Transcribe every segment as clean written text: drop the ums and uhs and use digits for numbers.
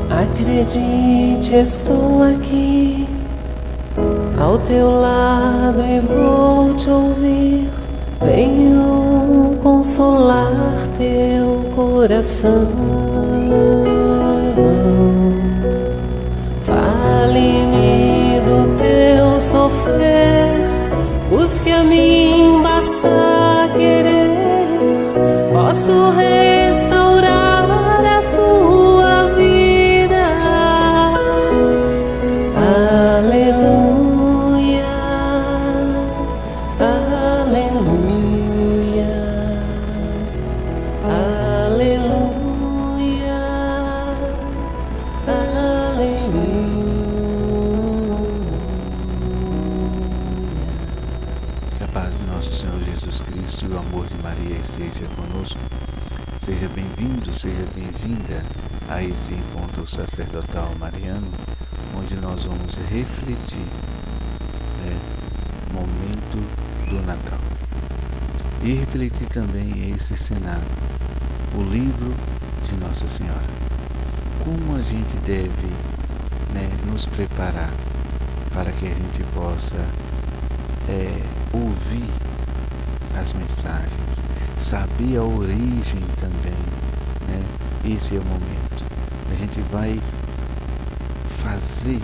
Acredite, estou aqui ao teu lado e vou te ouvir. Venho consolar teu coração. Fale-me do teu sofrer, busque a mim, basta querer. Posso restaurar a tua vida. Aleluia, aleluia, aleluia, Que a paz de nosso Senhor Jesus Cristo e o amor de Maria esteja conosco. Seja bem-vindo, seja bem-vinda a esse encontro sacerdotal mariano, onde nós vamos refletir o momento do Natal. E refletir também esse cenário, o livro de Nossa Senhora. Como a gente deve nos preparar para que a gente possa ouvir as mensagens, saber a origem também, Esse é o momento. A gente vai fazer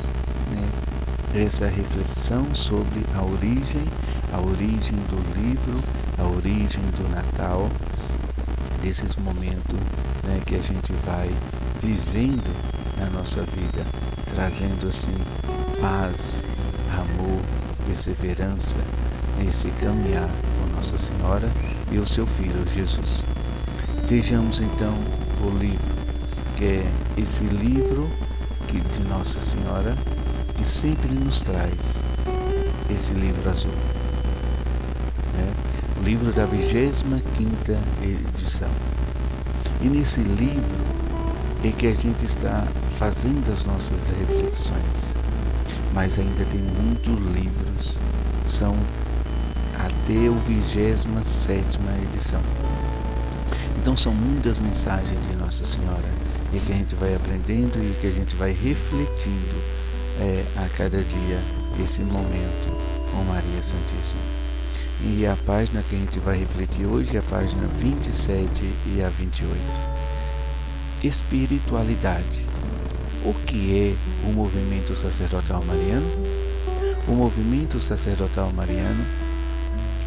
essa reflexão sobre a origem do livro, a origem do Natal, desses momentos que a gente vai vivendo na nossa vida, trazendo assim paz, amor, perseverança nesse caminhar com Nossa Senhora e o seu Filho Jesus. Vejamos então o livro, que é esse livro de Nossa Senhora, que sempre nos traz esse livro azul, o livro da 25ª edição. E nesse livro é que a gente está fazendo as nossas reflexões, mas ainda tem muitos livros, são até o 27ª edição. Então são muitas mensagens de Nossa Senhora e que a gente vai aprendendo e que a gente vai refletindo a cada dia esse momento com Maria Santíssima. E a página que a gente vai refletir hoje é a página 27 e a 28. Espiritualidade. O que é o movimento sacerdotal mariano? O movimento sacerdotal mariano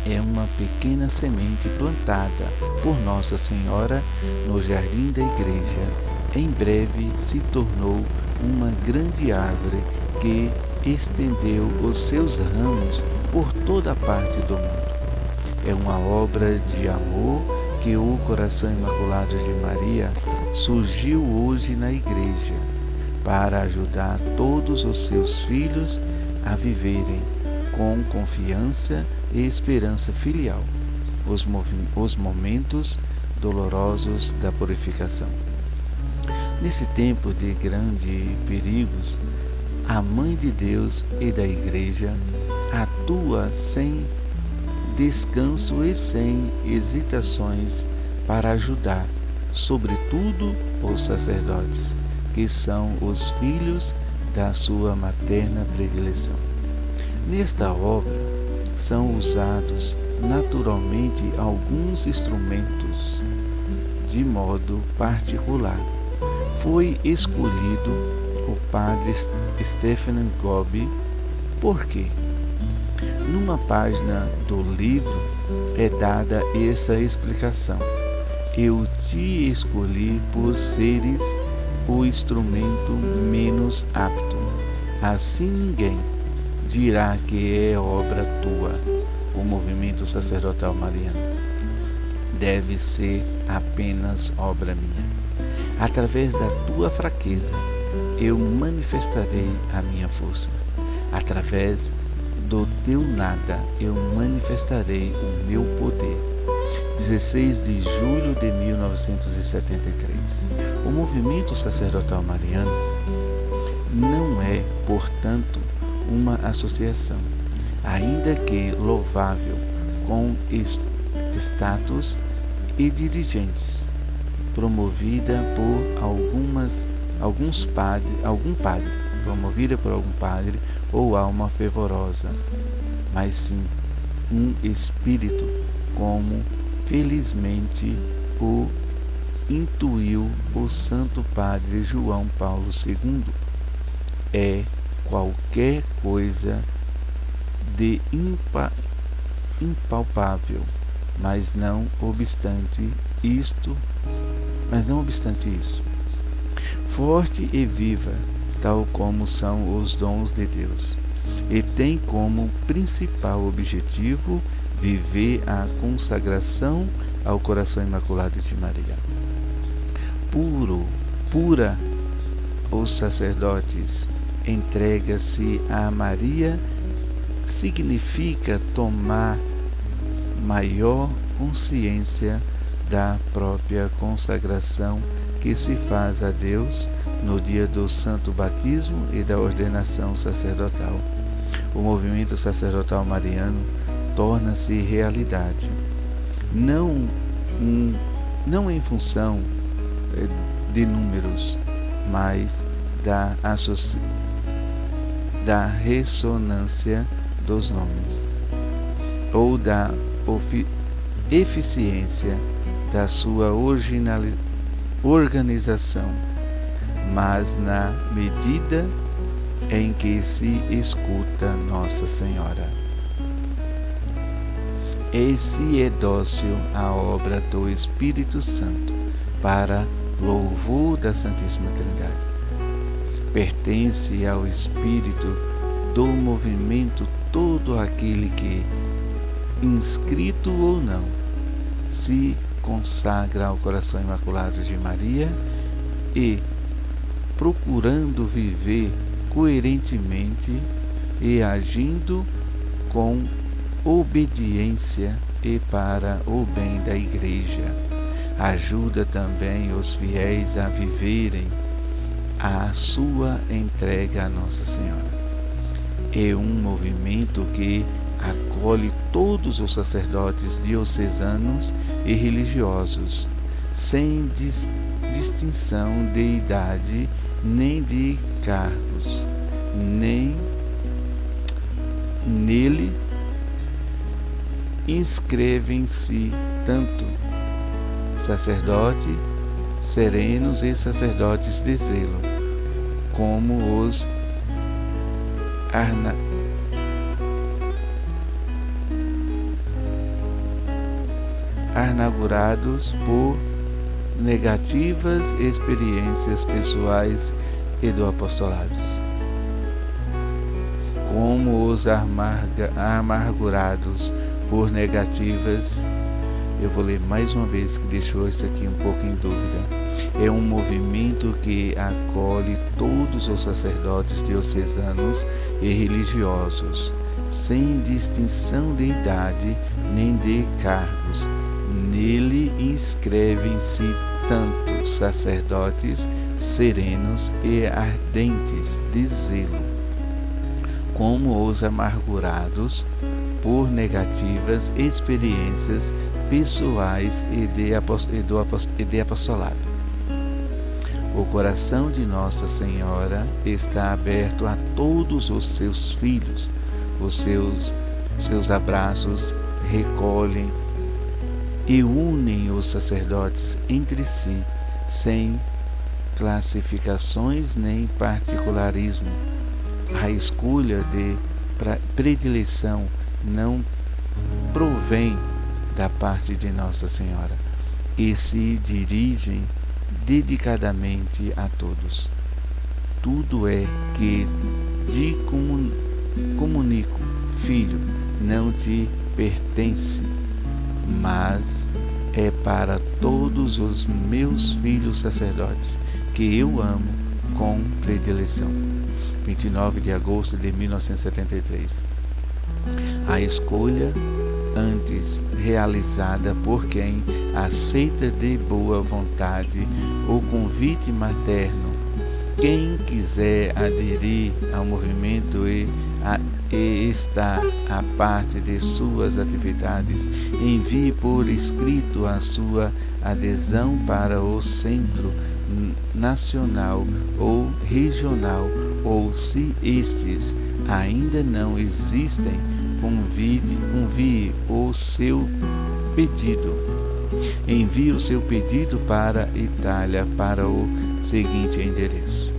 é uma pequena semente plantada por Nossa Senhora no jardim da igreja. Em breve se tornou uma grande árvore que estendeu os seus ramos por toda a parte do mundo. É uma obra de amor que o coração imaculado de Maria surgiu hoje na igreja para ajudar todos os seus filhos a viverem com confiança e esperança filial os momentos dolorosos da purificação. Nesse tempo de grandes perigos, a Mãe de Deus e da Igreja atua sem descanso e sem hesitações para ajudar, sobretudo, os sacerdotes, que são os filhos da sua materna predileção. Nesta obra são usados naturalmente alguns instrumentos de modo particular. Foi escolhido o padre Stephen Gobi. Por quê? Numa página do livro é dada essa explicação. Eu te escolhi por seres o instrumento menos apto. Assim ninguém dirá que é obra tua. O movimento sacerdotal mariano deve ser apenas obra minha. Através da tua fraqueza eu manifestarei a minha força. Através do teu nada eu manifestarei o meu poder. 16 de julho de 1973. O movimento sacerdotal mariano não é, portanto, uma associação, ainda que louvável, com status e dirigentes, promovida por algumas algum padre, promovida por algum padre ou alma fervorosa, mas sim um espírito, como felizmente o intuiu o Santo Padre João Paulo II. É qualquer coisa de impalpável, mas não obstante isso, forte e viva, tal como são os dons de Deus, e tem como principal objetivo viver a consagração ao coração imaculado de Maria. Pura, os sacerdotes, entrega-se a Maria, significa tomar maior consciência da própria consagração que se faz a Deus no dia do santo batismo e da ordenação sacerdotal. O movimento sacerdotal mariano torna-se realidade, não em função de números, mas da ressonância dos nomes, ou da eficiência da sua organização, mas na medida em que se escuta Nossa Senhora. Esse é dócil a obra do Espírito Santo, para louvor da Santíssima Trindade. Pertence ao Espírito do movimento todo aquele que, inscrito ou não, se consagra ao coração imaculado de Maria e, procurando viver coerentemente e agindo com obediência e para o bem da Igreja, ajuda também os fiéis a viverem a sua entrega a Nossa Senhora. É um movimento que acolhe todos os sacerdotes diocesanos e religiosos, sem distinção de idade nem de cargos. Nele inscrevem-se tanto sacerdotes serenos e sacerdotes de zelo, como os arnavurados por negativas experiências pessoais e do apostolado, como os amargurados por negativas. Eu vou ler mais uma vez, que deixou isso aqui um pouco em dúvida. É um movimento que acolhe todos os sacerdotes diocesanos e religiosos, sem distinção de idade nem de cargos. Nele inscrevem-se tanto sacerdotes serenos e ardentes de zelo, como os amargurados por negativas experiências pessoais e de apostolado. O coração de Nossa Senhora está aberto a todos os seus filhos. Os seus abraços recolhem e unem os sacerdotes entre si, sem classificações nem particularismo. A escolha de predileção não provém da parte de Nossa Senhora e se dirigem dedicadamente a todos. Tudo é que te comunico, filho, não te pertence, mas é para todos os meus filhos sacerdotes, que eu amo com predileção. 29 de agosto de 1973. A escolha antes realizada por quem aceita de boa vontade o convite materno. Quem quiser aderir ao movimento e estar a parte de suas atividades, envie por escrito a sua adesão para o Centro nacional ou regional, ou se estes ainda não existem, envie o seu pedido para a Itália para o seguinte endereço: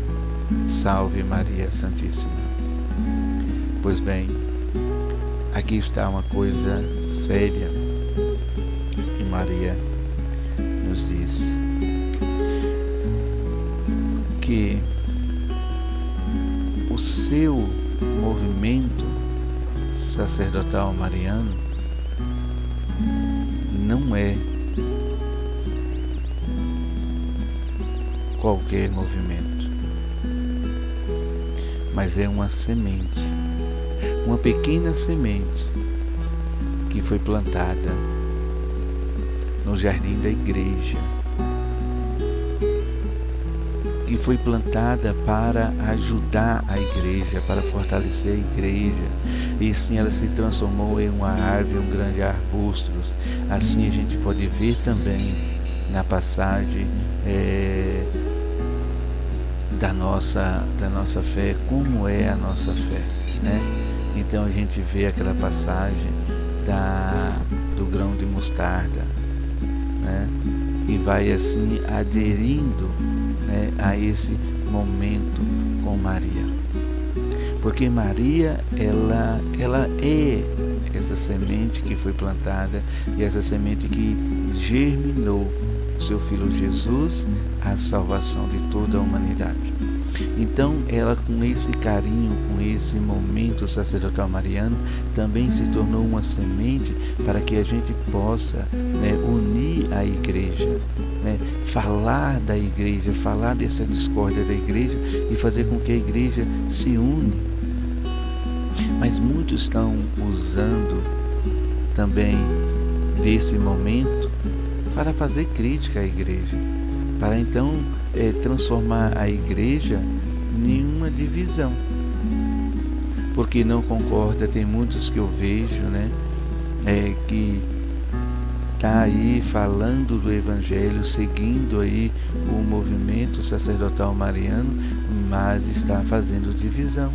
Salve Maria Santíssima. Pois bem, aqui está uma coisa séria que Maria nos diz, que o seu movimento sacerdotal mariano não é qualquer movimento, mas é uma semente, uma pequena semente que foi plantada no jardim da igreja, que foi plantada para ajudar a igreja, para fortalecer a igreja, e assim ela se transformou em uma árvore, um grande arbusto. Assim a gente pode ver também na passagem da nossa fé, como é a nossa fé, né? Então a gente vê aquela passagem do grão de mostarda, né? E vai assim aderindo, né, a esse momento com Maria, porque Maria ela é essa semente que foi plantada, e essa semente que germinou o seu Filho Jesus, a salvação de toda a humanidade. Então ela, com esse carinho, com esse momento sacerdotal mariano, também se tornou uma semente para que a gente possa, né, unir a igreja, né, falar da igreja, falar dessa discórdia da igreja e fazer com que a igreja se une. Mas muitos estão usando também desse momento para fazer crítica à igreja, para então transformar a igreja em uma divisão, porque não concorda. Tem muitos que eu vejo, né, que está aí falando do evangelho, seguindo aí o movimento sacerdotal mariano, mas está fazendo divisão.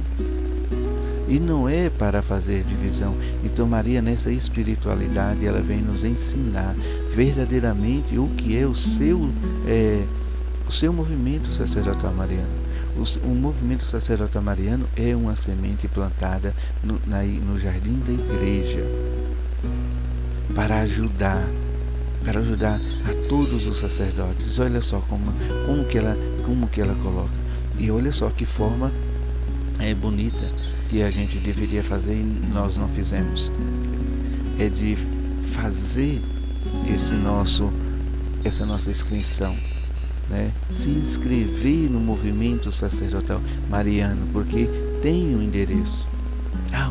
E não é para fazer divisão. Então Maria, nessa espiritualidade, ela vem nos ensinar verdadeiramente o que é o seu movimento sacerdotal mariano. O movimento sacerdotal mariano é uma semente plantada no jardim da igreja para ajudar a todos os sacerdotes. Olha só como que ela coloca. E olha só que forma bonita que a gente deveria fazer e nós não fizemos. É de fazer essa nossa inscrição, né? Se inscrever no movimento sacerdotal mariano, porque tem um endereço. Há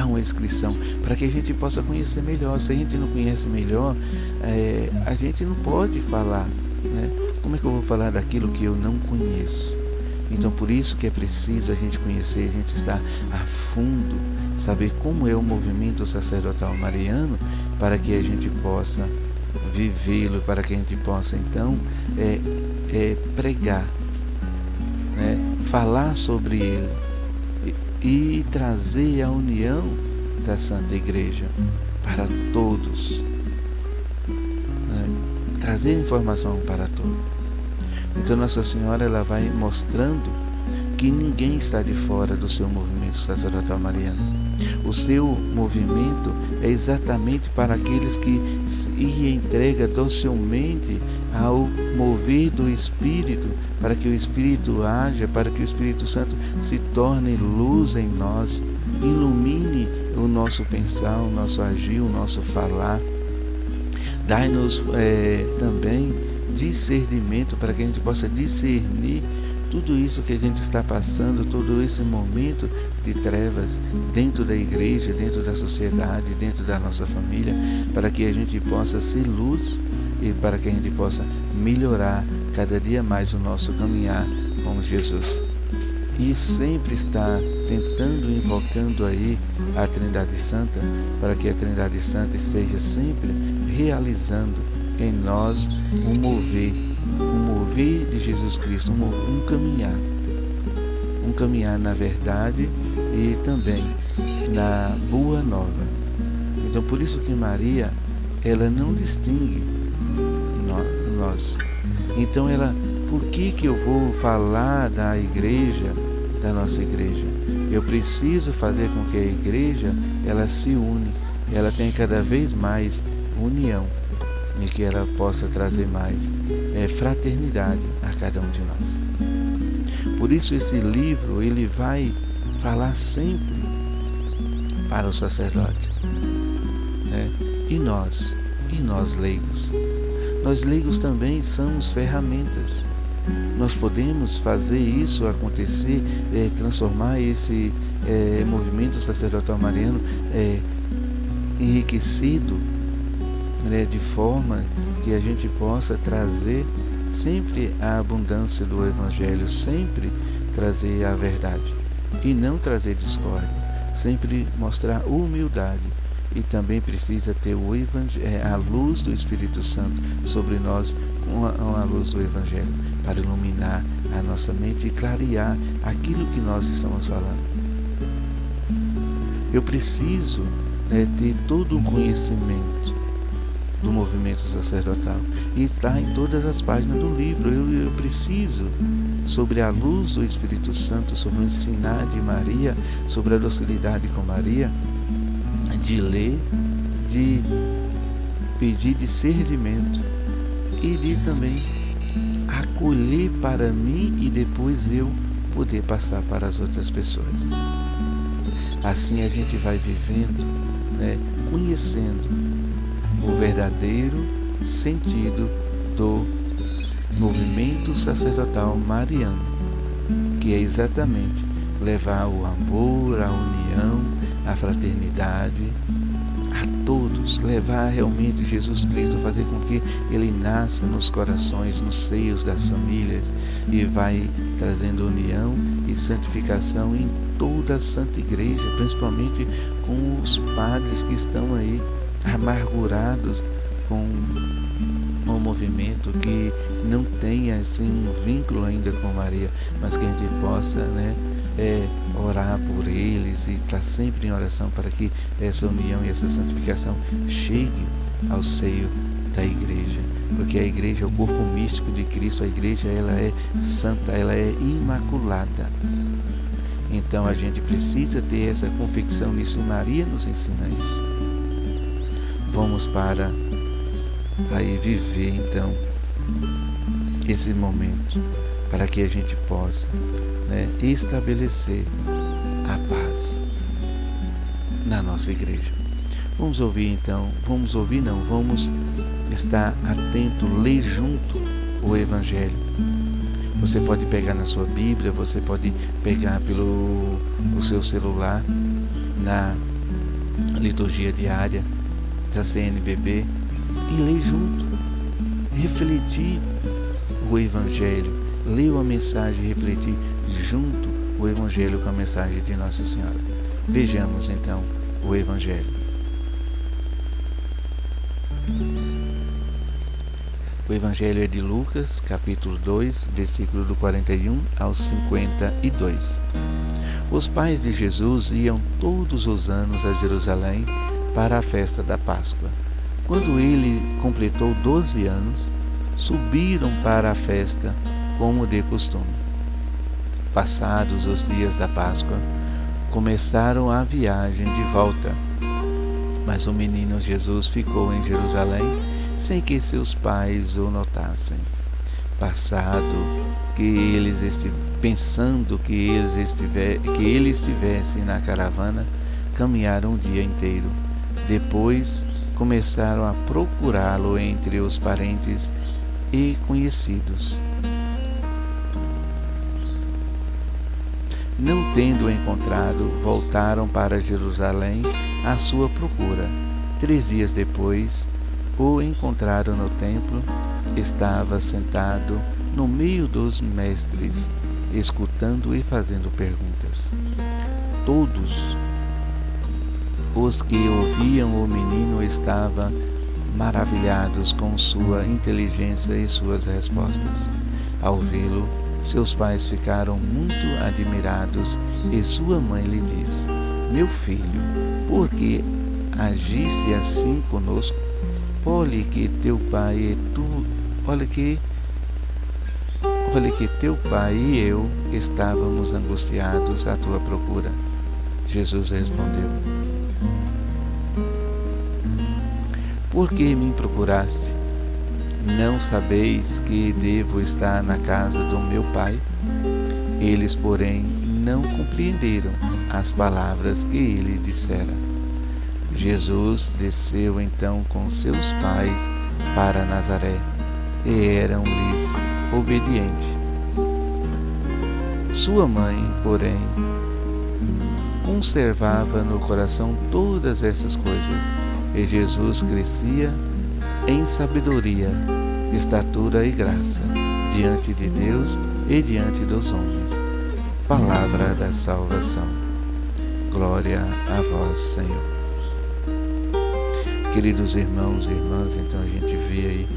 uma inscrição para que a gente possa conhecer melhor. Se a gente não conhece melhor, a gente não pode falar, né? Como é que eu vou falar daquilo que eu não conheço? Então, por isso que é preciso a gente conhecer, a gente estar a fundo, saber como é o movimento sacerdotal mariano, para que a gente possa vivê-lo, para que a gente possa, então, pregar, né? Falar sobre ele e trazer a união da Santa Igreja para todos, né? Trazer informação para todos. Então Nossa Senhora, ela vai mostrando que ninguém está de fora do seu movimento sacerdotal mariano. O seu movimento é exatamente para aqueles que se entregam docilmente ao mover do Espírito, para que o Espírito haja, para que o Espírito Santo se torne luz em nós, ilumine o nosso pensar, o nosso agir, o nosso falar. Dai-nos também discernimento, para que a gente possa discernir tudo isso que a gente está passando, todo esse momento de trevas dentro da igreja, dentro da sociedade, dentro da nossa família, para que a gente possa ser luz e para que a gente possa melhorar cada dia mais o nosso caminhar com Jesus. E sempre está tentando, invocando aí a Trindade Santa, para que a Trindade Santa esteja sempre realizando em nós um mover mover de Jesus Cristo, um caminhar na verdade e também na boa nova. Então, por isso que Maria, ela não distingue nós. Então, por que eu vou falar da igreja, da nossa igreja? Eu preciso fazer com que a igreja, ela se une, ela tenha cada vez mais união e que ela possa trazer mais fraternidade a cada um de nós. Por isso esse livro, ele vai falar sempre para o sacerdote, né? E nós leigos. Nós leigos também somos ferramentas. Nós podemos fazer isso acontecer, transformar esse movimento sacerdotal mariano enriquecido, né, de forma que a gente possa trazer sempre a abundância do Evangelho, sempre trazer a verdade e não trazer discórdia, sempre mostrar humildade. E também precisa ter a luz do Espírito Santo sobre nós, com a luz do Evangelho, para iluminar a nossa mente e clarear aquilo que nós estamos falando. Eu preciso ter todo o conhecimento do movimento sacerdotal e está em todas as páginas do livro. Eu preciso, sobre a luz do Espírito Santo, sobre o ensinar de Maria, sobre a docilidade com Maria, de ler, de pedir discernimento e de também acolher para mim e depois eu poder passar para as outras pessoas. Assim a gente vai vivendo, né, conhecendo o verdadeiro sentido do movimento sacerdotal mariano, que é exatamente levar o amor, a união, a fraternidade a todos, levar realmente Jesus Cristo, fazer com que Ele nasça nos corações, nos seios das famílias e vai trazendo união e santificação em toda a Santa Igreja, principalmente com os padres que estão aí amargurados com o movimento, que não tenha assim um vínculo ainda com Maria, mas que a gente possa, né, orar por eles e estar sempre em oração para que essa união e essa santificação chegue ao seio da igreja, porque a igreja é o corpo místico de Cristo. A igreja, ela é santa, ela é imaculada. Então a gente precisa ter essa convicção nisso. Maria nos ensina isso. Vamos para aí viver então esse momento, para que a gente possa, né, estabelecer a paz na nossa igreja. Vamos estar atento, ler junto o Evangelho. Você pode pegar na sua Bíblia, você pode pegar pelo seu celular, na liturgia diária da CNBB e ler junto, refletir o Evangelho, ler uma mensagem e refletir junto o Evangelho com a mensagem de Nossa Senhora. Vejamos então o Evangelho. O Evangelho é de Lucas, capítulo 2, versículo do 41 ao 52. Os pais de Jesus iam todos os anos a Jerusalém para a festa da Páscoa. Quando ele completou 12 anos, subiram para a festa como de costume. Passados os dias da Páscoa, começaram a viagem de volta. Mas o menino Jesus ficou em Jerusalém sem que seus pais o notassem. Pensando que ele estivesse na caravana, caminharam um dia inteiro. Depois começaram a procurá-lo entre os parentes e conhecidos. Não tendo encontrado, voltaram para Jerusalém à sua procura. 3 dias depois, o encontraram no templo. Estava sentado no meio dos mestres, escutando e fazendo perguntas. Todos os que ouviam o menino estavam maravilhados com sua inteligência e suas respostas. Ao vê-lo, seus pais ficaram muito admirados e sua mãe lhe disse: Meu filho, por que agiste assim conosco? Olhe que teu pai e eu estávamos angustiados à tua procura. Jesus respondeu: Por que me procuraste? Não sabeis que devo estar na casa do meu pai? Eles, porém, não compreenderam as palavras que ele dissera. Jesus desceu então com seus pais para Nazaré e eram-lhes obediente. Sua mãe, porém, conservava no coração todas essas coisas, e Jesus crescia em sabedoria, estatura e graça, diante de Deus e diante dos homens. Palavra da salvação. Glória a vós, Senhor. Queridos irmãos e irmãs, então a gente vê aí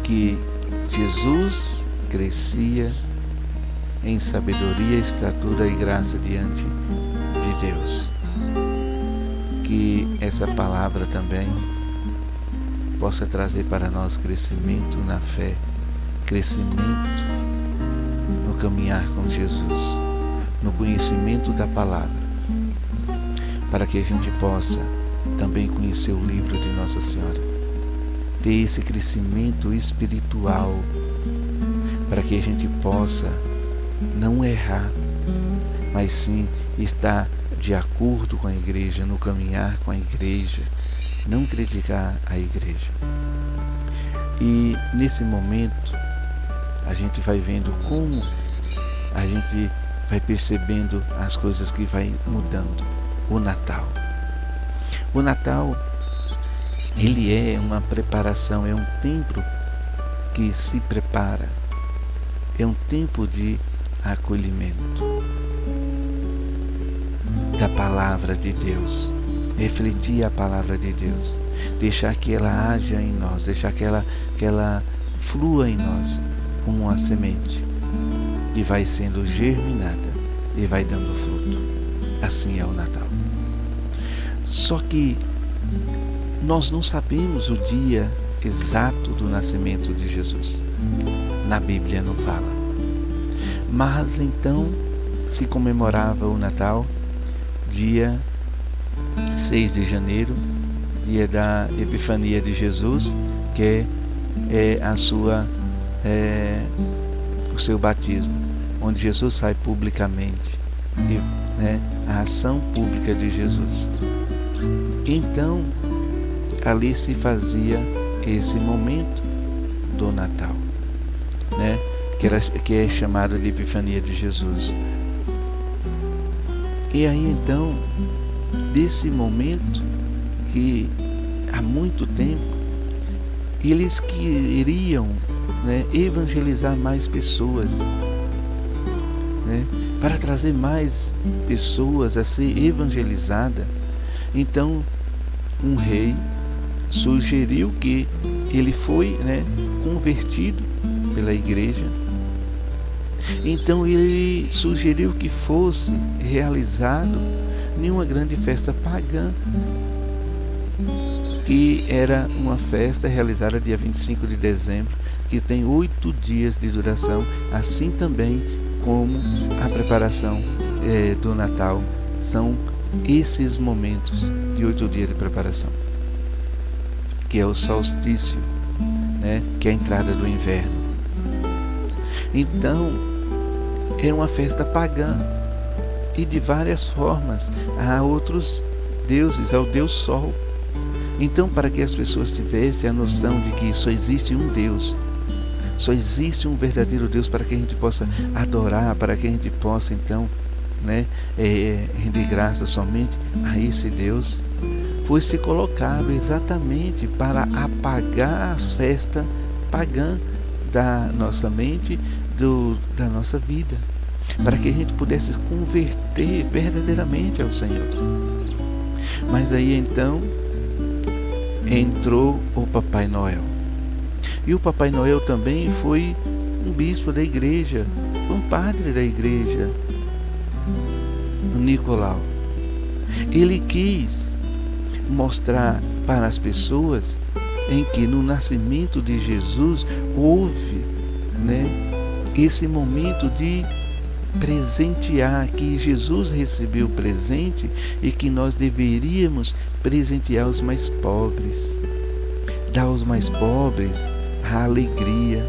que Jesus crescia em sabedoria, estatura e graça diante de Deus. Que essa palavra também possa trazer para nós crescimento na fé, crescimento no caminhar com Jesus, no conhecimento da palavra, para que a gente possa também conhecer o livro de Nossa Senhora, ter esse crescimento espiritual, para que a gente possa não errar, mas sim estar de acordo com a igreja, no caminhar com a igreja, não criticar a igreja. E nesse momento a gente vai vendo como a gente vai percebendo as coisas que vai mudando. O Natal, ele é uma preparação, é um tempo que se prepara, é um tempo de acolhimento da palavra de Deus, refletir a palavra de Deus, deixar que ela haja em nós, deixar que ela flua em nós como uma semente e vai sendo germinada e vai dando fruto. Assim é o Natal. Só que nós não sabemos o dia exato do nascimento de Jesus. Na Bíblia não fala. Mas então se comemorava o Natal dia 6 de janeiro, dia da Epifania de Jesus, que é o seu batismo, onde Jesus sai publicamente, a ação pública de Jesus. Então, ali se fazia esse momento do Natal, que é chamado de Epifania de Jesus. E aí então, desse momento que há muito tempo, eles queriam evangelizar mais pessoas, para trazer mais pessoas a ser evangelizada. Então, um rei sugeriu que ele foi convertido pela igreja. Então ele sugeriu que fosse realizado em uma grande festa pagã, que era uma festa realizada dia 25 de dezembro, que tem 8 dias de duração, assim também como a preparação do Natal. São esses momentos de 8 dias de preparação, que é o solstício, que é a entrada do inverno. Então, é uma festa pagã, e de várias formas. Há outros deuses, ao Deus Sol. Então, para que as pessoas tivessem a noção de que só existe um Deus, só existe um verdadeiro Deus, para que a gente possa adorar, para que a gente possa então render graça somente a esse Deus, foi se colocado exatamente para apagar as festas pagãs da nossa mente, da nossa vida, para que a gente pudesse converter verdadeiramente ao Senhor. Mas aí então entrou o Papai Noel. E o Papai Noel também foi um bispo da igreja, foi um padre da igreja, o Nicolau. Ele quis mostrar para as pessoas em que no nascimento de Jesus houve, esse momento de presentear, que Jesus recebeu presente e que nós deveríamos presentear os mais pobres, dar aos mais pobres a alegria,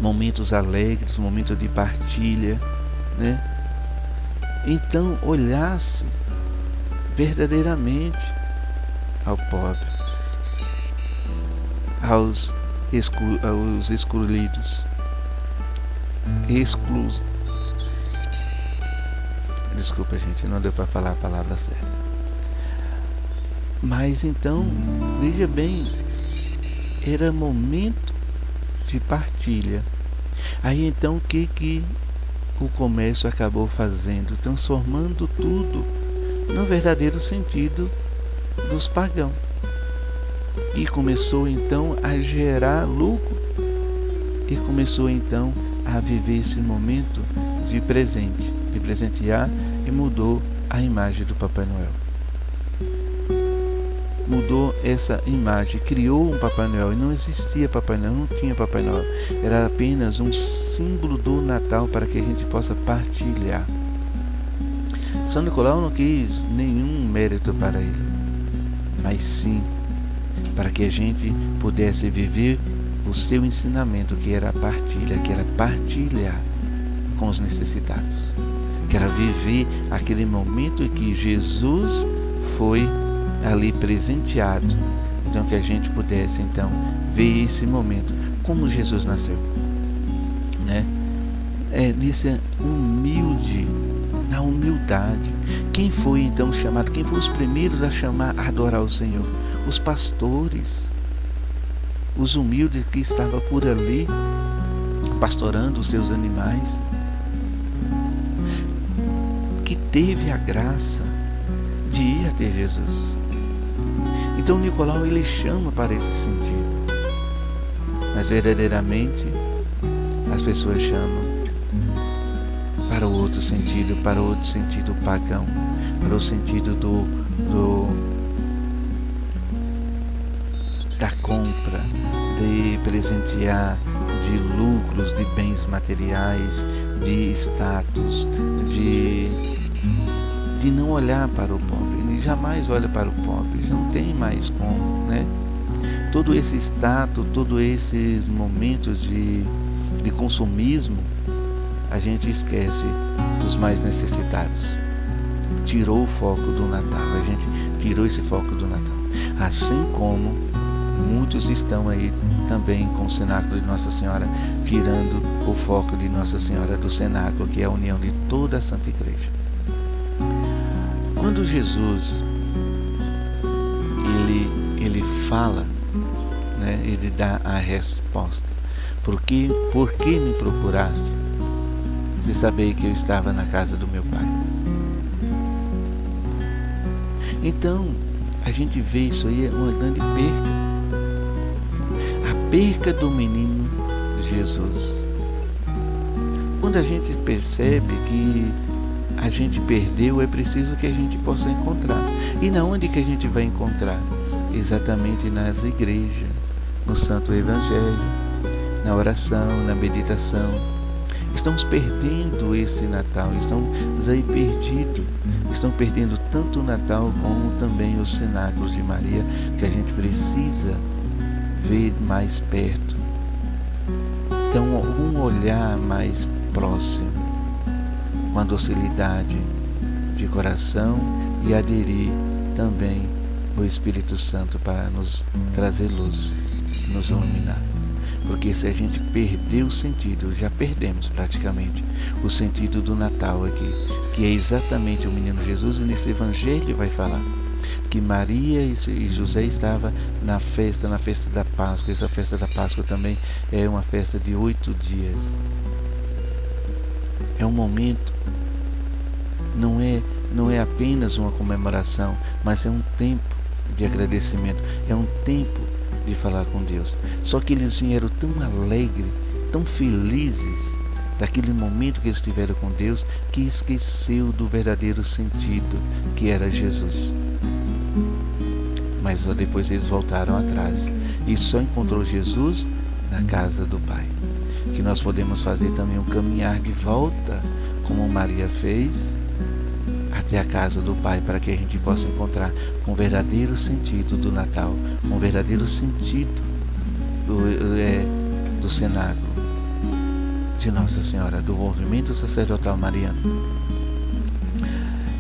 momentos alegres, momentos de partilha, Então olhasse verdadeiramente ao pobre, aos excluídos, Desculpa, gente, não deu para falar a palavra certa. Mas então, veja bem, era momento de partilha. Aí então o que o comércio acabou fazendo? Transformando tudo no verdadeiro sentido dos pagãos. E começou então a gerar lucro. E começou então a viver esse momento de presente, de presentear, e mudou a imagem do Papai Noel. Mudou essa imagem, criou um Papai Noel, e não existia Papai Noel, não tinha Papai Noel, era apenas um símbolo do Natal para que a gente possa partilhar. São Nicolau não quis nenhum mérito para ele, mas sim para que a gente pudesse viver o seu ensinamento, que era a partilha, que era partilhar com os necessitados, que era viver aquele momento em que Jesus foi ali presenteado. Então que a gente pudesse então ver esse momento, como Jesus nasceu, nesse humilde, na humildade. Quem foi então chamado? Quem foi os primeiros a chamar, a adorar o Senhor? Os pastores, os humildes que estavam por ali pastorando os seus animais, que teve a graça de ir até Jesus. Então Nicolau ele chama para esse sentido, mas verdadeiramente as pessoas chamam para o outro sentido pagão, para o sentido da compra, de presentear, de lucros, de bens materiais, de status, de não olhar para o pobre. Ele jamais olha para o pobre, não tem mais como, Todo esse status, todos esses momentos de consumismo, a gente esquece dos mais necessitados. Tirou o foco do Natal, a gente tirou esse foco do Natal. Assim como muitos estão aí também com o cenáculo de Nossa Senhora, tirando o foco de Nossa Senhora do cenáculo, que é a união de toda a Santa Igreja. Quando Jesus ele fala, ele dá a resposta. Por que me procuraste, se sabei que eu estava na casa do meu Pai? Então, a gente vê isso aí, uma grande perca. A perca do menino Jesus. Quando a gente percebe que a gente perdeu, é preciso que a gente possa encontrar. E na onde que a gente vai encontrar? Exatamente nas igrejas, no Santo Evangelho, na oração, na meditação. Estamos perdendo esse Natal, estamos aí perdidos. Estão perdendo tanto o Natal como também os cenáculos de Maria, que a gente precisa ver mais perto. Então, um olhar mais próximo, com a docilidade de coração, e aderir também ao Espírito Santo para nos trazer luz, nos iluminar. Porque se a gente perder o sentido, já perdemos praticamente o sentido do Natal aqui, que é exatamente o menino Jesus. E nesse evangelho vai falar que Maria e José estavam na festa da Páscoa. Essa festa da Páscoa também é uma festa de 8 dias. É um momento, não é apenas uma comemoração, mas é um tempo de agradecimento, é um tempo de falar com Deus. Só que eles vieram tão alegres, tão felizes daquele momento que eles tiveram com Deus, que esqueceu do verdadeiro sentido, que era Jesus. Mas depois eles voltaram atrás e só encontrou Jesus na casa do Pai. Que nós podemos fazer também um caminhar de volta, como Maria fez, até a casa do Pai, para que a gente possa encontrar com o verdadeiro sentido do Natal, com o verdadeiro sentido do cenáculo de Nossa Senhora, do movimento sacerdotal mariano.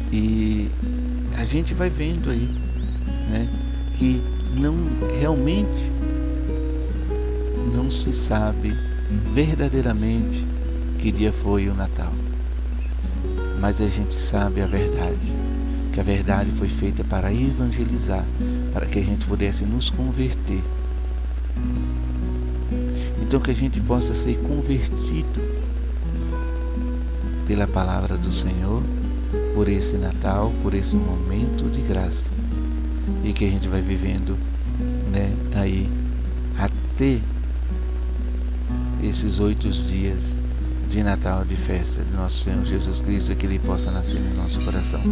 E a gente vai vendo aí, né, que realmente não se sabe verdadeiramente que dia foi o Natal, mas a gente sabe a verdade, que a verdade foi feita para evangelizar, para que a gente pudesse nos converter. Então que a gente possa ser convertido pela palavra do Senhor, por esse Natal, por esse momento de graça, e que a gente vai vivendo, né, aí até esses 8 dias de Natal, de festa de nosso Senhor Jesus Cristo, que Ele possa nascer no nosso coração,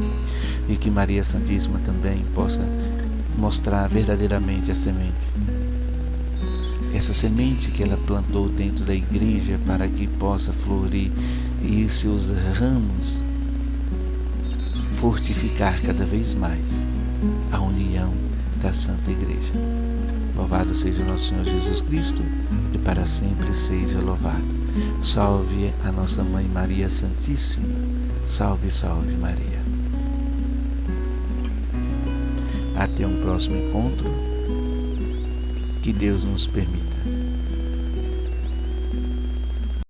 e que Maria Santíssima também possa mostrar verdadeiramente a semente, essa semente que ela plantou dentro da igreja, para que possa florir e seus ramos fortificar cada vez mais a união da Santa Igreja. Louvado seja o nosso Senhor Jesus Cristo, e para sempre seja louvado. Salve a nossa Mãe Maria Santíssima. Salve, salve Maria. Até um próximo encontro. Que Deus nos permita.